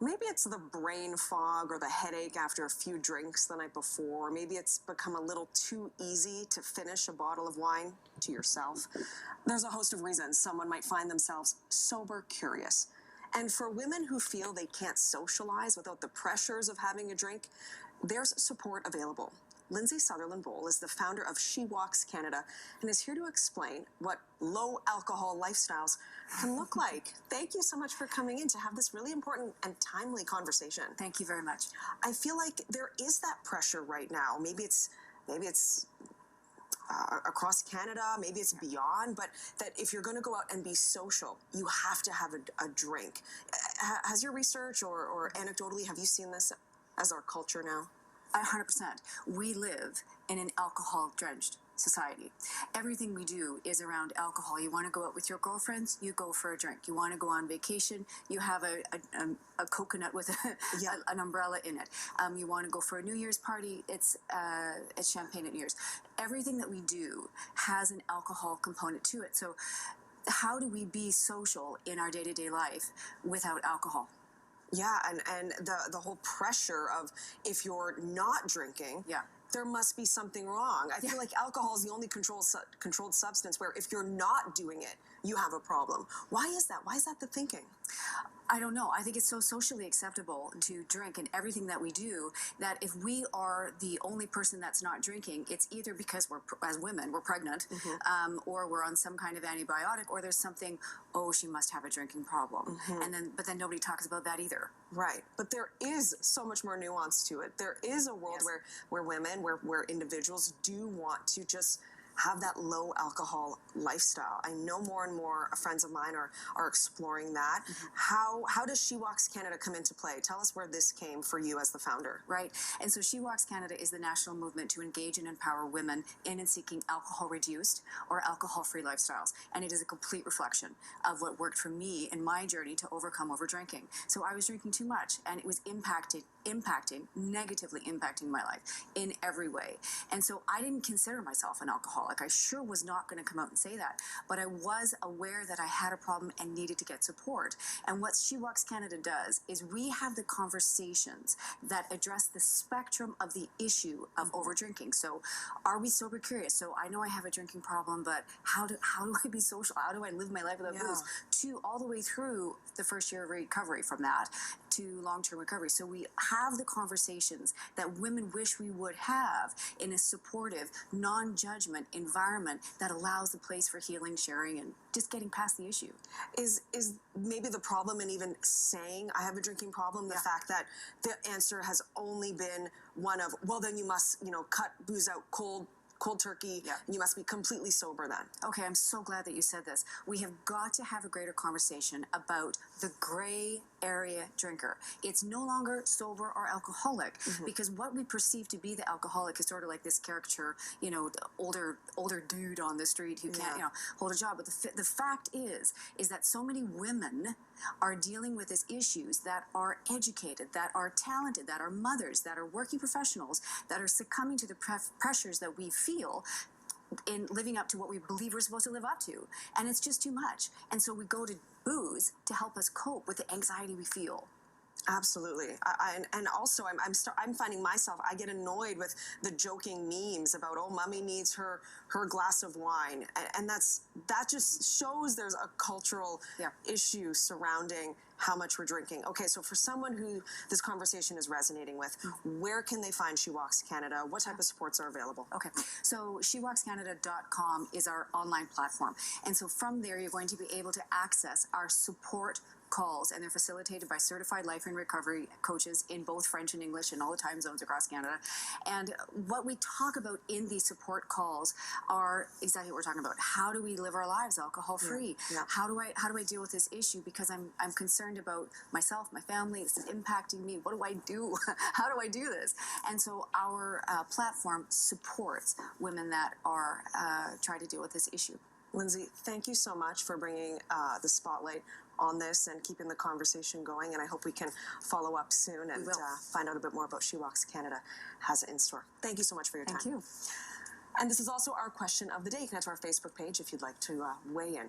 Maybe it's the brain fog or the headache after a few drinks the night before. Maybe it's become a little too easy to finish a bottle of wine to yourself. There's a host of reasons someone might find themselves sober curious. And for women who feel they can't socialize without the pressures of having a drink, there's support available. Lindsay Sutherland Boal is the founder of She Walks Canada and is here to explain what low alcohol lifestyles can look like. Thank you so much for coming in to have this really important and timely conversation. Thank you very much. I feel like there is that pressure right now. Maybe it's across Canada, maybe it's beyond, but that if you're going to go out and be social, you have to have a drink. Has your research or anecdotally, have you seen this as our culture now? 100%. We live in an alcohol-drenched society. Everything we do is around alcohol. You want to go out with your girlfriends, you go for a drink. You want to go on vacation, you have a coconut with an umbrella in it. You want to go for a New Year's party, it's champagne at New Year's. Everything that we do has an alcohol component to it. So how do we be social in our day-to-day life without alcohol? Yeah, and the whole pressure of if you're not drinking, there must be something wrong. I feel like alcohol is the only controlled substance where if you're not doing it, you have a problem. Why is that? Why is that the thinking? I don't know. I think it's so socially acceptable to drink in everything that we do that if we are the only person that's not drinking, it's either because as women, we're pregnant, or we're on some kind of antibiotic, or there's something, oh, she must have a drinking problem. But then nobody talks about that either. Right. But there is so much more nuance to it. There is a world where women, where individuals do want to just have that low alcohol lifestyle. I know more and more friends of mine are exploring that. How does She Walks Canada come into play? Tell us where this came for you as the founder. Right. And so She Walks Canada is the national movement to engage and empower women in and seeking alcohol-reduced or alcohol-free lifestyles. And it is a complete reflection of what worked for me in my journey to overcome overdrinking. So I was drinking too much, and it was negatively impacting my life in every way. And so I didn't consider myself an alcoholic. I sure was not going to come out and say that, but I was aware that I had a problem and needed to get support. And what She Walks Canada does is we have the conversations that address the spectrum of the issue of overdrinking. So are we sober curious? So I know I have a drinking problem, but how do I be social? How do I live my life without booze? To all the way through the first year of recovery from that to long-term recovery. So we have the conversations that women wish we would have in a supportive, non-judgment environment that allows the place for healing, sharing, and just getting past the issue. Is maybe the problem in even saying I have a drinking problem, the fact that the answer has only been one of, well, then you must, cut booze out cold turkey, and you must be completely sober then. Okay, I'm so glad that you said this. We have got to have a greater conversation about the gray area drinker. It's no longer sober or alcoholic, because what we perceive to be the alcoholic is sort of like this caricature, the older dude on the street who can't, hold a job. But the fact is that so many women are dealing with these issues that are educated, that are talented, that are mothers, that are working professionals, that are succumbing to the pressures that we feel in living up to what we believe we're supposed to live up to. And it's just too much. And so we go to booze to help us cope with the anxiety we feel. Absolutely. And also I'm finding myself, I get annoyed with the joking memes about, oh, mommy needs her glass of wine. And that just shows there's a cultural issue surrounding how much we're drinking. Okay, so for someone who this conversation is resonating with, where can they find She Walks Canada? What type of supports are available? Okay, so shewalkscanada.com is our online platform. And so from there, you're going to be able to access our support calls, and they're facilitated by certified life and recovery coaches in both French and English in all the time zones across Canada. And what we talk about in these support calls are exactly what we're talking about. How do we live our lives alcohol-free? How do I deal with this issue? Because I'm concerned about myself, my family. This is impacting me. What do I do? How do I do this? And so our platform supports women that are trying to deal with this issue. Lindsay, thank you so much for bringing the spotlight on this and keeping the conversation going, and I hope we can follow up soon and find out a bit more about She Walks Canada has in store. Thank you so much for your time. Thank you. And this is also our question of the day. You can head to our Facebook page if you'd like to weigh in.